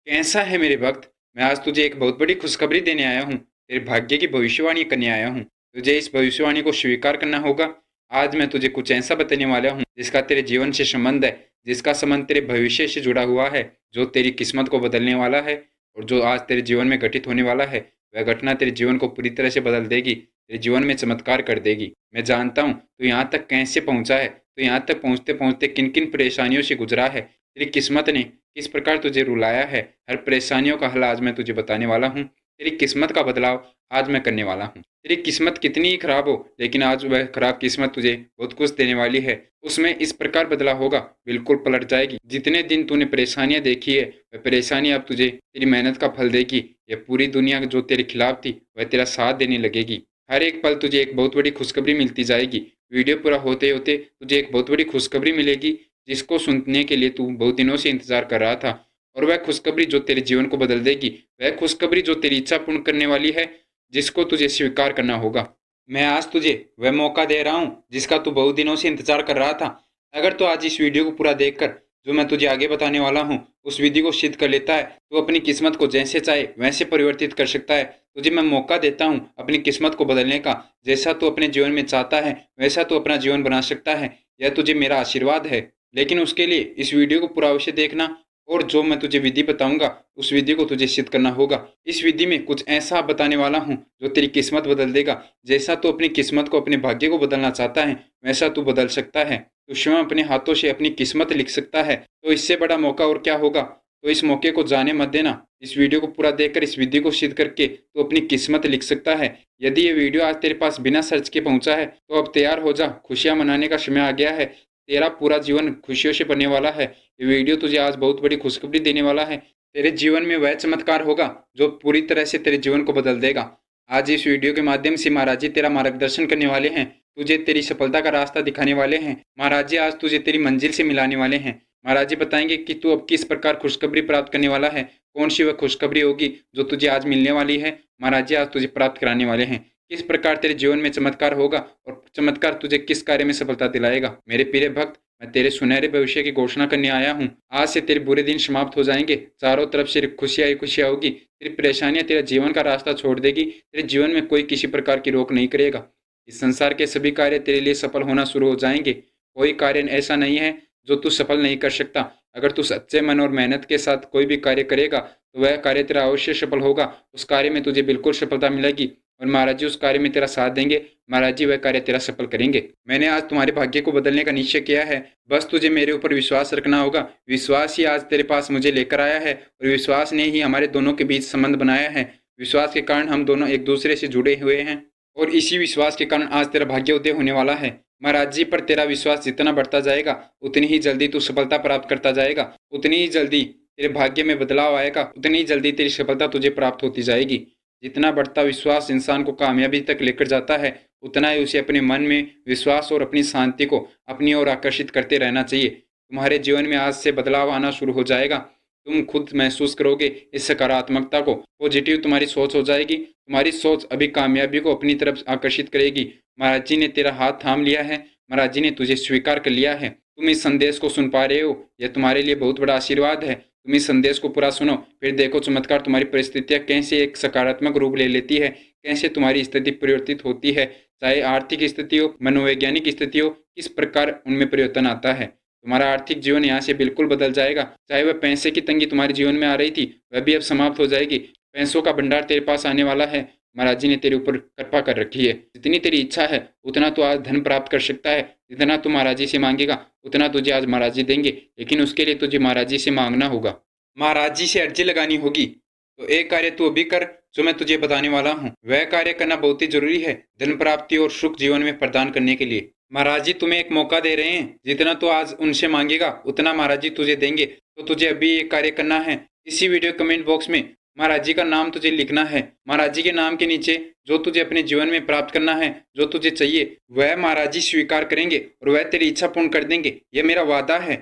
कैसा है मेरे भक्त? मैं आज तुझे एक बहुत बड़ी खुशखबरी देने आया हूँ। तेरे भाग्य की भविष्यवाणी करने आया हूँ। तुझे इस भविष्यवाणी को स्वीकार करना होगा। आज मैं तुझे कुछ ऐसा बताने वाला हूँ जिसका तेरे जीवन से संबंध है, जिसका संबंध तेरे भविष्य से जुड़ा हुआ है, जो तेरी किस्मत को बदलने वाला है और जो आज तेरे जीवन में घटित होने वाला है। वह घटना तेरे जीवन को पूरी तरह से बदल देगी, तेरे जीवन में चमत्कार कर देगी। मैं जानता हूँ तू यहाँ तक कैसे पहुँचा है, तो यहाँ तक पहुँचते पहुँचते किन किन परेशानियों से गुजरा है, तेरी किस्मत ने किस प्रकार तुझे रुलाया है। हर परेशानियों का हल आज मैं तुझे बताने वाला हूँ। तेरी किस्मत का बदलाव आज मैं करने वाला हूँ। तेरी किस्मत कितनी ही खराब हो, लेकिन आज वह खराब किस्मत तुझे बहुत कुछ देने वाली है। उसमें इस प्रकार बदलाव होगा, बिल्कुल पलट जाएगी। जितने दिन तूने परेशानियां देखी है, वह परेशानी अब तुझे तेरी मेहनत का फल देगी। यह पूरी दुनिया जो तेरे खिलाफ थी, वह तेरा साथ देने लगेगी। हर एक पल तुझे एक बहुत बड़ी खुशखबरी मिलती जाएगी। वीडियो पूरा होते होते तुझे एक बहुत बड़ी खुशखबरी मिलेगी, जिसको सुनने के लिए तू बहुत दिनों से इंतजार कर रहा था। और वह खुशखबरी जो तेरे जीवन को बदल देगी, वह खुशखबरी जो तेरी इच्छा पूर्ण करने वाली है, जिसको तुझे स्वीकार करना होगा। मैं आज तुझे वह मौका दे रहा हूँ जिसका तू बहुत दिनों से इंतजार कर रहा था। अगर तू आज इस वीडियो को पूरा देखकर जो मैं तुझे आगे बताने वाला हूँ उस विधि को सिद्ध कर लेता है, तो अपनी किस्मत को जैसे चाहे वैसे परिवर्तित कर सकता है। तुझे मैं मौका देता हूँ अपनी किस्मत को बदलने का। जैसा तू अपने जीवन में चाहता है वैसा तू अपना जीवन बना सकता है। यह तुझे मेरा आशीर्वाद है। लेकिन उसके लिए इस वीडियो को पूरा अवश्य देखना, और जो मैं तुझे विधि बताऊंगा उस विधि को तुझे सिद्ध करना होगा। इस विधि में कुछ ऐसा बताने वाला हूँ जो तेरी किस्मत बदल देगा। जैसा तू अपनी किस्मत को, अपने भाग्य को बदलना चाहता है, वैसा तू बदल सकता है। तू स्वयं अपने हाथों से अपनी किस्मत लिख सकता है। तो इससे बड़ा मौका और क्या होगा। तो इस मौके को जाने मत देना। इस वीडियो को पूरा देखकर इस विधि को सिद्ध करके तू अपनी किस्मत लिख सकता है। यदि ये वीडियो आज तेरे पास बिना सर्च के पहुंचा है तो अब तैयार हो जा। खुशियां मनाने का समय आ गया है। तेरा पूरा जीवन खुशियों से बनने वाला है। ये वीडियो तुझे आज बहुत बड़ी खुशखबरी देने वाला है। तेरे जीवन में वह चमत्कार होगा जो पूरी तरह से तेरे जीवन को बदल देगा। आज इस वीडियो के माध्यम से महाराज जी तेरा मार्गदर्शन करने वाले हैं, तुझे तेरी सफलता का रास्ता दिखाने वाले हैं। महाराज जी आज तुझे तेरी मंजिल से मिलाने वाले हैं। महाराज जी बताएंगे कि तू अब किस प्रकार खुशखबरी प्राप्त करने वाला है, कौन सी वह खुशखबरी होगी जो तुझे आज मिलने वाली है। महाराज जी आज तुझे प्राप्त कराने वाले हैं। किस प्रकार तेरे जीवन में चमत्कार होगा और चमत्कार तुझे किस कार्य में सफलता दिलाएगा। मेरे प्रिय भक्त, मैं तेरे सुनहरे भविष्य की घोषणा करने आया हूँ। आज से तेरे बुरे दिन समाप्त हो जाएंगे। चारों तरफ सिर्फ खुशियां ही खुशियां होगी। तेरी परेशानियां तेरा जीवन का रास्ता छोड़ देगी। तेरे जीवन में कोई किसी प्रकार की रोक नहीं करेगा। इस संसार के सभी कार्य तेरे लिए सफल होना शुरू हो जाएंगे। कोई कार्य ऐसा नहीं है जो तू सफल नहीं कर सकता। अगर तू सच्चे मन और मेहनत के साथ कोई भी कार्य करेगा तो वह कार्य तेरा अवश्य सफल होगा। उस कार्य में तुझे बिल्कुल सफलता मिलेगी और महाराज जी उस कार्य में तेरा साथ देंगे। महाराज जी वह कार्य तेरा सफल करेंगे। मैंने आज तुम्हारे भाग्य को बदलने का निश्चय किया है। बस तुझे मेरे ऊपर विश्वास रखना होगा। विश्वास ही आज तेरे पास मुझे लेकर आया है और विश्वास ने ही हमारे दोनों के बीच संबंध बनाया है। विश्वास के कारण हम दोनों एक दूसरे से जुड़े हुए हैं और इसी विश्वास के कारण आज तेरा भाग्य उदय होने वाला है। महाराज जी पर तेरा विश्वास जितना बढ़ता जाएगा उतनी ही जल्दी तू सफलता प्राप्त करता जाएगा। उतनी ही जल्दी तेरे भाग्य में बदलाव आएगा। उतनी ही जल्दी तेरी सफलता तुझे प्राप्त होती जाएगी। जितना बढ़ता विश्वास इंसान को कामयाबी तक लेकर जाता है, उतना ही उसे अपने मन में विश्वास और अपनी शांति को अपनी ओर आकर्षित करते रहना चाहिए। तुम्हारे जीवन में आज से बदलाव आना शुरू हो जाएगा। तुम खुद महसूस करोगे इस सकारात्मकता को। पॉजिटिव तुम्हारी सोच हो जाएगी। तुम्हारी सोच अभी कामयाबी को अपनी तरफ आकर्षित करेगी। महाराज जी ने तेरा हाथ थाम लिया है। महाराज जी ने तुझे स्वीकार कर लिया है। तुम इस संदेश को सुन पा रहे हो, यह तुम्हारे लिए बहुत बड़ा आशीर्वाद है। तुम इस संदेश को पूरा सुनो, फिर देखो चमत्कार तुम्हारी परिस्थितियां कैसे एक सकारात्मक रूप ले लेती है, कैसे तुम्हारी स्थिति परिवर्तित होती है। चाहे आर्थिक स्थिति हो, मनोवैज्ञानिक स्थिति हो, किस प्रकार उनमें परिवर्तन आता है। तुम्हारा आर्थिक जीवन यहाँ से बिल्कुल बदल जाएगा। चाहे वह पैसे की तंगी तुम्हारे जीवन में आ रही थी, वह भी अब समाप्त हो जाएगी। पैसों का भंडार तेरे पास आने वाला है। महाराज जी ने तेरे ऊपर कृपा कर रखी है। जितनी तेरी इच्छा है उतना तो आज धन प्राप्त कर सकता है। जितना तू महाराज जी से मांगेगा उतना तुझे आज महाराज जी देंगे, लेकिन उसके लिए तुझे महाराज जी से मांगना होगा। महाराज जी से अर्जी लगानी होगी। तो एक कार्य तू अभी कर जो मैं तुझे बताने वाला हूँ। वह कार्य करना बहुत ही जरूरी है धन प्राप्ति और सुख जीवन में प्रदान करने के लिए। महाराज जी तुम्हें एक मौका दे रहे हैं। जितना तू आज उनसे मांगेगा उतना महाराज जी तुझे देंगे। तो तुझे अभी एक कार्य करना है। इसी वीडियो कमेंट बॉक्स में महाराज जी का नाम तुझे लिखना है। महाराज जी के नाम के नीचे जो तुझे अपने जीवन में प्राप्त करना है, जो तुझे चाहिए, वह महाराज जी स्वीकार करेंगे और वह तेरी इच्छा पूर्ण कर देंगे। यह मेरा वादा है।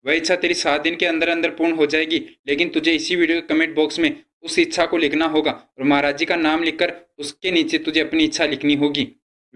वह इच्छा तेरी 7 दिन के अंदर अंदर पूर्ण हो जाएगी। लेकिन तुझे इसी वीडियो के कमेंट बॉक्स में उस इच्छा को लिखना होगा और महाराज जी का नाम लिखकर उसके नीचे तुझे अपनी इच्छा लिखनी होगी।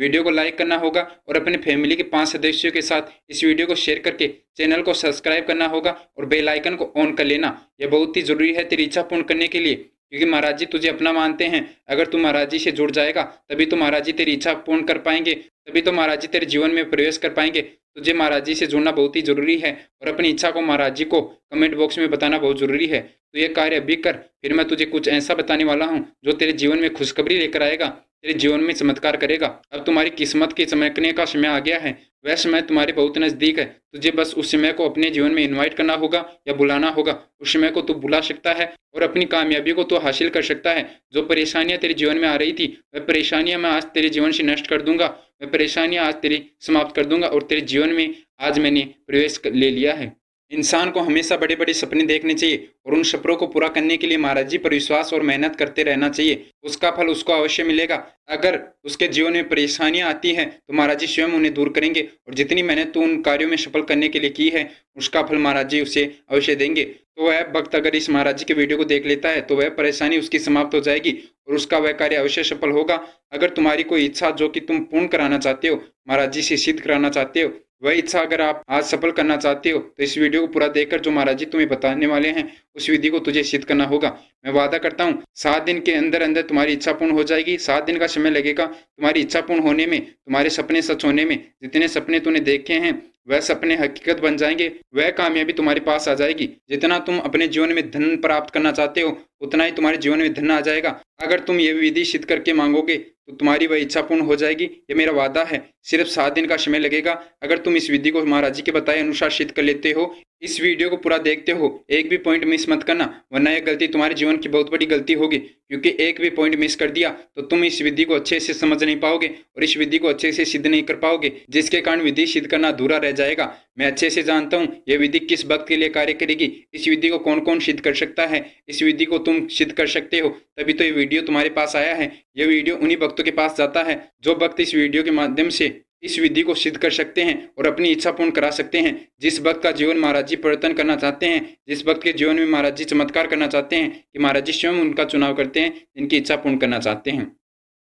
वीडियो को लाइक करना होगा और अपने फैमिली के 5 सदस्यों के साथ इस वीडियो को शेयर करके चैनल को सब्सक्राइब करना होगा और बेल आइकन को ऑन कर लेना। यह बहुत ही ज़रूरी है तेरी इच्छा पूर्ण करने के लिए, क्योंकि महाराज जी तुझे अपना मानते हैं। अगर तू महाराज जी से जुड़ जाएगा तभी तो महाराज जी तेरी इच्छा पूर्ण कर पाएंगे, तभी तो महाराज जी तेरे जीवन में प्रवेश कर पाएंगे। तुझे महाराज जी से जुड़ना बहुत ही ज़रूरी है और अपनी इच्छा को महाराज जी को कमेंट बॉक्स में बताना बहुत ज़रूरी है। तो ये कार्य अभी कर, फिर मैं तुझे कुछ ऐसा बताने वाला हूँ जो तेरे जीवन में खुशखबरी लेकर आएगा, तेरे जीवन में चमत्कार करेगा। अब तुम्हारी किस्मत के चमकने का समय आ गया है, वह समय तुम्हारे बहुत नज़दीक है। तुझे बस उस समय को अपने जीवन में इनवाइट करना होगा या बुलाना होगा। उस समय को तू बुला सकता है और अपनी कामयाबी को तो हासिल कर सकता है। जो परेशानियां तेरे जीवन में आ रही थी वह परेशानियां मैं आज तेरे जीवन से नष्ट कर दूंगा, वह परेशानियां आज तेरी समाप्त कर दूंगा और तेरे जीवन में आज मैंने ले लिया है। इंसान को हमेशा बड़े बड़े सपने देखने चाहिए और उन सपनों को पूरा करने के लिए महाराज जी पर विश्वास और मेहनत करते रहना चाहिए। उसका फल उसको अवश्य मिलेगा। अगर उसके जीवन में परेशानियां आती हैं तो महाराज जी स्वयं उन्हें दूर करेंगे और जितनी मेहनत तो उन कार्यों में सफल करने के लिए की है उसका फल महाराज जी उसे अवश्य देंगे। तो वह भक्त अगर इस महाराज जी के वीडियो को देख लेता है तो वह परेशानी उसकी समाप्त हो जाएगी और उसका वह कार्य अवश्य सफल होगा। अगर तुम्हारी कोई इच्छा जो कि तुम पूर्ण कराना चाहते हो, महाराज जी से सिद्ध कराना चाहते हो, वह इच्छा अगर आप आज सफल करना चाहते हो तो इस वीडियो को पूरा देखकर जो महाराज जी तुम्हें बताने वाले हैं उस विधि को तुझे सिद्ध करना होगा। मैं वादा करता हूँ 7 दिन के अंदर अंदर तुम्हारी इच्छा पूर्ण हो जाएगी। 7 दिन का समय लगेगा तुम्हारी इच्छा पूर्ण होने में, तुम्हारे सपने सच होने में। जितने सपने तूने देखे हैं वह सपने हकीकत बन जाएंगे, वह कामयाबी तुम्हारे पास आ जाएगी। जितना तुम अपने जीवन में धन प्राप्त करना चाहते हो उतना ही तुम्हारे जीवन में धन आ जाएगा। अगर तुम ये विधि सिद्ध करके मांगोगे तो तुम्हारी वह इच्छा पूर्ण हो जाएगी, ये मेरा वादा है। सिर्फ 7 दिन का समय लगेगा। अगर तुम इस विधि को महाराज जी के बताए अनुसार सिद्ध कर लेते हो, इस वीडियो को पूरा देखते हो, एक भी पॉइंट मिस मत करना, वरना यह गलती तुम्हारे जीवन की बहुत बड़ी गलती होगी। क्योंकि एक भी पॉइंट मिस कर दिया तो तुम इस विधि को अच्छे से समझ नहीं पाओगे और इस विधि को अच्छे से सिद्ध नहीं कर पाओगे, जिसके कारण विधि सिद्ध करना अधूरा रह जाएगा। मैं अच्छे से जानता हूँ यह विधि किस वक्त के लिए कार्य करेगी, इस विधि को कौन कौन सिद्ध कर सकता है। इस विधि को तुम सिद्ध कर सकते हो तभी तो ये वीडियो तुम्हारे पास आया है। यह वीडियो उन्हीं भक्तों के पास जाता है जो भक्त इस वीडियो के माध्यम से इस विधि को सिद्ध कर सकते हैं और अपनी इच्छा पूर्ण करा सकते हैं। जिस भक्त का जीवन महाराज जी परिवर्तन करना चाहते हैं, जिस भक्त के जीवन में महाराज जी चमत्कार करना चाहते हैं कि महाराज जी स्वयं उनका चुनाव करते हैं जिनकी इच्छा पूर्ण करना चाहते हैं।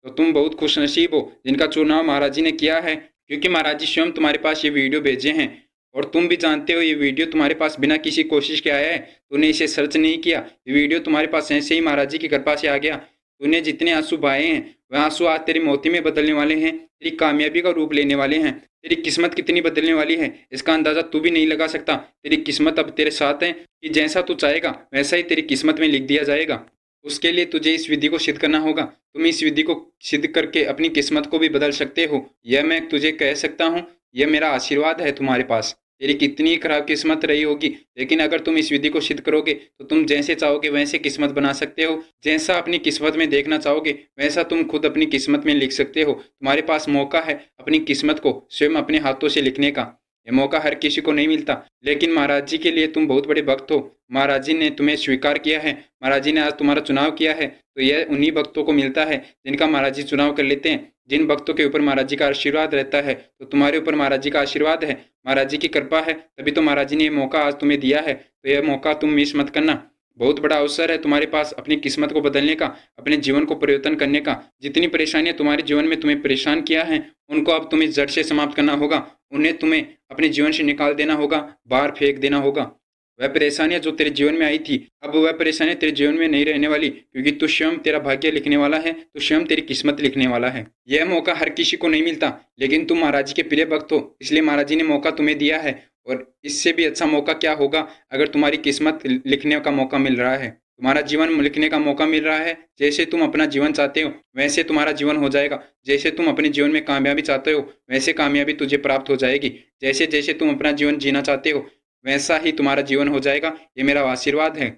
तो तुम बहुत खुशनसीब हो जिनका चुनाव महाराज जी ने किया है, क्योंकि महाराज जी स्वयं तुम्हारे पास ये वीडियो भेजे हैं। और तुम भी जानते हो ये वीडियो तुम्हारे पास बिना किसी कोशिश के आया है, तूने इसे सर्च नहीं किया। ये वीडियो तुम्हारे पास ऐसे ही महाराज जी की कृपा से आ गया। तूने जितने आंसू बहाए हैं वह आंसू आज तेरी मोती में बदलने वाले हैं, तेरी कामयाबी का रूप लेने वाले हैं। तेरी किस्मत कितनी बदलने वाली है इसका अंदाजा तू भी नहीं लगा सकता। तेरी किस्मत अब तेरे साथ है कि जैसा तू चाहेगा वैसा ही तेरी किस्मत में लिख दिया जाएगा। उसके लिए तुझे इस विधि को सिद्ध करना होगा। तुम इस विधि को सिद्ध करके अपनी किस्मत को भी बदल सकते हो, यह मैं तुझे कह सकता हूँ। यह मेरा आशीर्वाद है तुम्हारे पास। तेरी कितनी खराब किस्मत रही होगी, लेकिन अगर तुम इस विधि को सिद्ध करोगे तो तुम जैसे चाहोगे वैसे किस्मत बना सकते हो। जैसा अपनी किस्मत में देखना चाहोगे वैसा तुम खुद अपनी किस्मत में लिख सकते हो। तुम्हारे पास मौका है अपनी किस्मत को स्वयं अपने हाथों से लिखने का। यह मौका हर किसी को नहीं मिलता, लेकिन महाराज जी के लिए तुम बहुत बड़े भक्त हो। महाराज जी ने तुम्हें स्वीकार किया है, महाराज जी ने आज तुम्हारा चुनाव किया है। तो यह उन्हीं भक्तों को मिलता है जिनका महाराज जी चुनाव कर लेते हैं। जिन भक्तों के ऊपर महाराज जी का आशीर्वाद रहता है, तो तुम्हारे ऊपर महाराज जी का आशीर्वाद है, महाराज जी की कृपा है, तभी तो महाराज जी ने यह मौका आज तुम्हें दिया है। तो यह मौका तुम मिस मत करना। बहुत बड़ा अवसर है तुम्हारे पास अपनी किस्मत को बदलने का, अपने जीवन को परिवर्तन करने का। जितनी परेशानियां तुम्हारे जीवन में तुम्हें परेशान किया है उनको अब तुम्हें जड़ से समाप्त करना होगा। उन्हें तुम्हें अपने जीवन से निकाल देना होगा, बाहर फेंक देना होगा। वह परेशानियां जो तेरे जीवन में आई थी अब वह परेशानियां तेरे जीवन में नहीं रहने वाली, क्योंकि तू स्वयं तेरा भाग्य लिखने वाला है, तू स्वयं तेरी किस्मत लिखने वाला है। यह मौका हर किसी को नहीं मिलता, लेकिन तुम महाराज जी के प्रिय भक्त हो इसलिए महाराज जी ने मौका तुम्हें दिया है। और इससे भी अच्छा मौका क्या होगा अगर तुम्हारी किस्मत लिखने का मौका मिल रहा है, तुम्हारा जीवन लिखने का मौका मिल रहा है। जैसे तुम अपना जीवन चाहते हो वैसे तुम्हारा जीवन हो जाएगा। जैसे तुम अपने जीवन में कामयाबी चाहते हो वैसे कामयाबी तुझे प्राप्त हो जाएगी। जैसे जैसे तुम अपना जीवन जीना चाहते हो वैसा ही तुम्हारा जीवन हो जाएगा। ये मेरा आशीर्वाद है।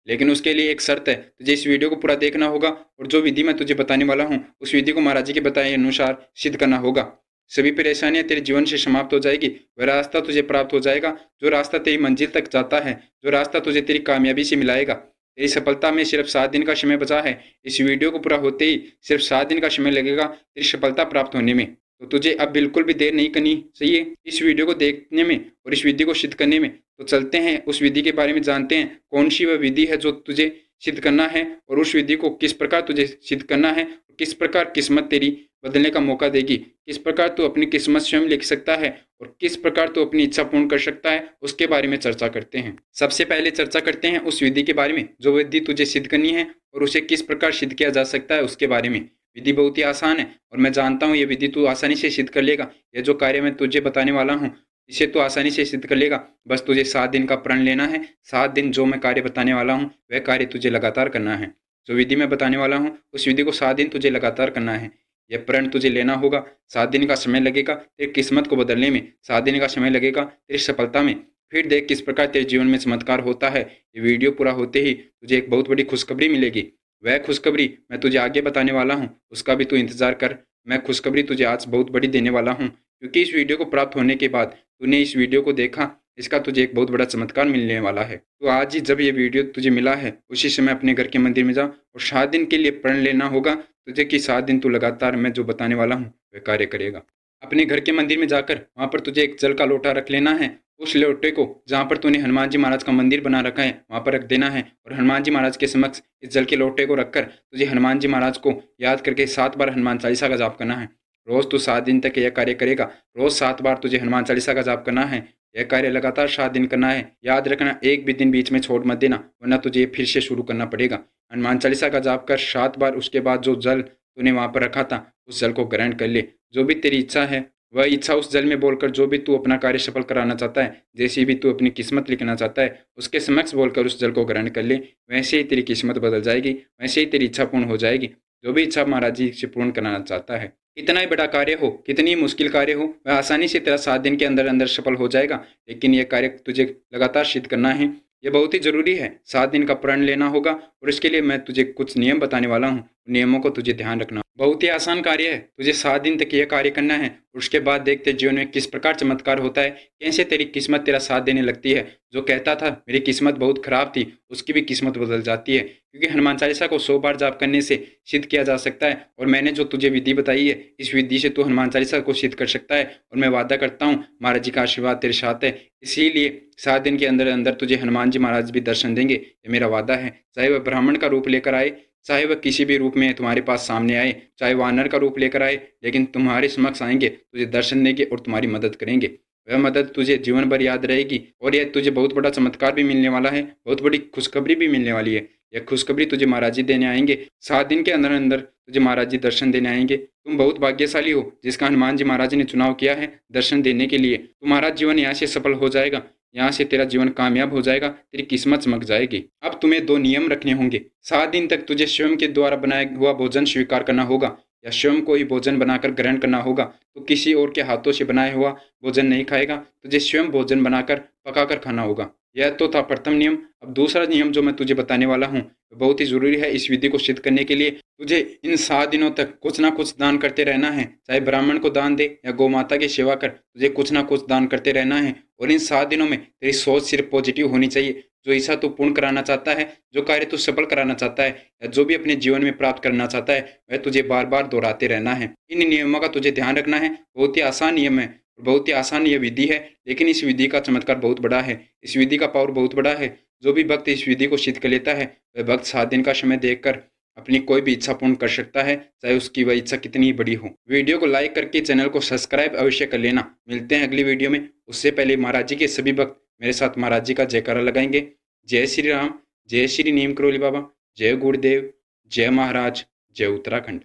लेकिन उसके लिए एक शर्त है, तुझे इस वीडियो को पूरा देखना होगा और जो विधि मैं तुझे बताने वाला हूँ उस विधि को महाराज जी के बताए अनुसार सिद्ध करना होगा। सभी परेशानियां तेरे जीवन से समाप्त हो जाएगी। वह रास्ता तुझे प्राप्त हो जाएगा जो रास्ता तेरी मंजिल तक जाता है, जो रास्ता तुझे तेरी कामयाबी से मिलाएगा। तेरी सफलता में सिर्फ 7 दिन का समय बचा है। इस वीडियो को पूरा होते ही सिर्फ 7 दिन का समय लगेगा तेरी सफलता प्राप्त होने में। तो तुझे अब बिल्कुल भी देर नहीं करनी चाहिए इस वीडियो को देखने में और इस विधि को सिद्ध करने में। तो चलते हैं उस विधि के बारे में जानते हैं, कौन सी वह विधि है जो तुझे सिद्ध करना है और उस विधि को किस प्रकार तुझे सिद्ध करना है, किस प्रकार किस्मत तेरी बदलने का मौका देगी, किस प्रकार तू अपनी किस्मत स्वयं लिख सकता है और किस प्रकार तू अपनी इच्छा पूर्ण कर सकता है, उसके बारे में चर्चा करते हैं। सबसे पहले चर्चा करते हैं उस विधि के बारे में जो विधि तुझे सिद्ध करनी है और उसे किस प्रकार सिद्ध किया जा सकता है उसके बारे में। विधि बहुत ही आसान है और मैं जानता हूँ ये विधि तू आसानी से सिद्ध कर लेगा। यह जो कार्य मैं तुझे बताने वाला हूँ इसे तू आसानी से सिद्ध कर लेगा। बस तुझे 7 दिन का प्रण लेना है। 7 दिन जो मैं कार्य बताने वाला हूँ वह कार्य तुझे लगातार करना है। जो विधि मैं बताने वाला हूँ उस विधि को 7 दिन तुझे लगातार करना है। यह प्रण तुझे लेना होगा। 7 दिन का समय लगेगा तेरी किस्मत को बदलने में, 7 दिन का समय लगेगा तेरी सफलता में। फिर देख किस प्रकार तेरे जीवन में चमत्कार होता है। ये वीडियो पूरा होते ही तुझे एक बहुत बड़ी खुशखबरी मिलेगी। वह खुशखबरी मैं तुझे आगे बताने वाला हूँ, उसका भी तू इंतजार कर। मैं खुशखबरी तुझे आज बहुत बड़ी देने वाला हूँ, क्योंकि इस वीडियो को प्राप्त होने के बाद तूने इस वीडियो को देखा, इसका तुझे एक बहुत बड़ा चमत्कार मिलने वाला है। तो आज ही जब ये वीडियो तुझे मिला है उसी समय अपने घर के मंदिर में जा और 7 दिन के लिए प्रण लेना होगा तुझे कि 7 दिन तू लगातार मैं जो बताने वाला हूँ वह कार्य करेगा। अपने घर के मंदिर में जाकर वहाँ पर तुझे एक जल का लोटा रख लेना है। उस लोटे को जहाँ पर तूने हनुमान जी महाराज का मंदिर बना रखा है वहाँ पर रख देना है और हनुमान जी महाराज के समक्ष इस जल के लोटे को रखकर तुझे हनुमान जी महाराज को याद करके 7 बार हनुमान चालीसा का जाप करना है। रोज तू 7 दिन तक यह कार्य करेगा। रोज 7 बार तुझे हनुमान चालीसा का जाप करना है। यह कार्य लगातार 7 दिन करना है। याद रखना एक भी दिन बीच में छोड़ मत देना, वरना तुझे फिर से शुरू करना पड़ेगा। हनुमान चालीसा का जाप कर 7 बार। उसके बाद जो जल तूने वहाँ पर रखा था उस जल को ग्रहण कर ले। जो भी तेरी इच्छा है वह इच्छा उस जल में बोलकर जो भी तू अपना कार्य सफल कराना चाहता है, जैसी भी तू अपनी किस्मत लिखना चाहता है, उसके समक्ष बोलकर उस जल को ग्रहण कर ले। वैसे ही तेरी किस्मत बदल जाएगी, वैसे ही तेरी इच्छा पूर्ण हो जाएगी। जो भी इच्छा महाराज जी से पूर्ण कराना चाहता है, कितना ही बड़ा कार्य हो, कितनी ही मुश्किल कार्य हो, वह आसानी से तेरा 7 दिन के अंदर अंदर सफल हो जाएगा। लेकिन यह कार्य तुझे लगातार सिद्ध करना है। यह बहुत ही जरूरी है। 7 दिन का प्रण लेना होगा और इसके लिए मैं तुझे कुछ नियम बताने वाला हूँ। नियमों को तुझे ध्यान रखना। बहुत ही आसान कार्य है। तुझे 7 दिन तक यह कार्य करना है और उसके बाद देखते जीवन में किस प्रकार चमत्कार होता है, कैसे तेरी किस्मत तेरा साथ देने लगती है। जो कहता था मेरी किस्मत बहुत खराब थी, उसकी भी किस्मत बदल जाती है, क्योंकि हनुमान चालीसा को 100 बार जाप करने से सिद्ध किया जा सकता है। और मैंने जो तुझे विधि बताई है इस विधि से तू हनुमान चालीसा को सिद्ध कर सकता है। और मैं वादा करता हूँ महाराज जी का आशीर्वाद तेरे साथ है। इसीलिए 7 दिन के अंदर अंदर तुझे हनुमान जी महाराज भी दर्शन देंगे, ये मेरा वादा है। चाहे वह ब्राह्मण का रूप लेकर आए, चाहे वह किसी भी रूप में तुम्हारे पास सामने आए, चाहे वानर का रूप लेकर आए, लेकिन तुम्हारे समक्ष आएंगे, तुझे दर्शन देंगे और तुम्हारी मदद करेंगे। वह मदद तुझे जीवन भर याद रहेगी और यह तुझे बहुत बड़ा चमत्कार भी मिलने वाला है, बहुत बड़ी खुशखबरी भी मिलने वाली है। यह खुशखबरी तुझे महाराज जी देने आएंगे। 7 दिन के अंदर अंदर तुझे महाराज जी दर्शन देने आएंगे। तुम बहुत भाग्यशाली हो जिसका हनुमान जी महाराज ने चुनाव किया है दर्शन देने के लिए। तुम्हारा जीवन यहाँ से सफल हो जाएगा, यहाँ से तेरा जीवन कामयाब हो जाएगा, तेरी किस्मत चमक जाएगी। अब तुम्हें 2 नियम रखने होंगे। 7 दिन तक तुझे स्वयं के द्वारा बनाया हुआ भोजन स्वीकार करना होगा या स्वयं को ही भोजन बनाकर ग्रहण करना होगा। तो किसी और के हाथों से बनाया हुआ भोजन नहीं खाएगा, तुझे स्वयं भोजन बनाकर पकाकर खाना होगा। यह तो था प्रथम नियम। अब दूसरा नियम जो मैं तुझे बताने वाला हूँ बहुत ही जरूरी है। इस विधि को सिद्ध करने के लिए तुझे इन 7 दिनों तक कुछ ना कुछ दान करते रहना है। चाहे ब्राह्मण को दान दे या गौ माता की सेवा कर, तुझे कुछ ना कुछ दान करते रहना है। और इन 7 दिनों में तेरी सोच सिर्फ पॉजिटिव होनी चाहिए। जो इच्छा तू पूर्ण कराना चाहता है, जो कार्य तू सफल कराना चाहता है या जो भी अपने जीवन में प्राप्त करना चाहता है, वह तुझे बार बार दोहराते रहना है। इन नियमों का तुझे ध्यान रखना है। बहुत ही आसान नियम है, बहुत ही आसान यह विधि है, लेकिन इस विधि का चमत्कार बहुत बड़ा है। इस विधि का पावर बहुत बड़ा है। जो भी भक्त इस विधि को सिद्ध कर लेता है वह भक्त 7 दिन का समय देखकर अपनी कोई भी इच्छा पूर्ण कर सकता है, चाहे उसकी वह इच्छा कितनी बड़ी हो। वीडियो को लाइक करके चैनल को सब्सक्राइब अवश्य कर लेना। मिलते हैं अगली वीडियो में। उससे पहले महाराज जी के सभी भक्त मेरे साथ महाराज जी का जयकारा लगाएंगे। जय श्री राम, जय श्री नीम करोली बाबा, जय गुरुदेव, जय महाराज, जय उत्तराखंड।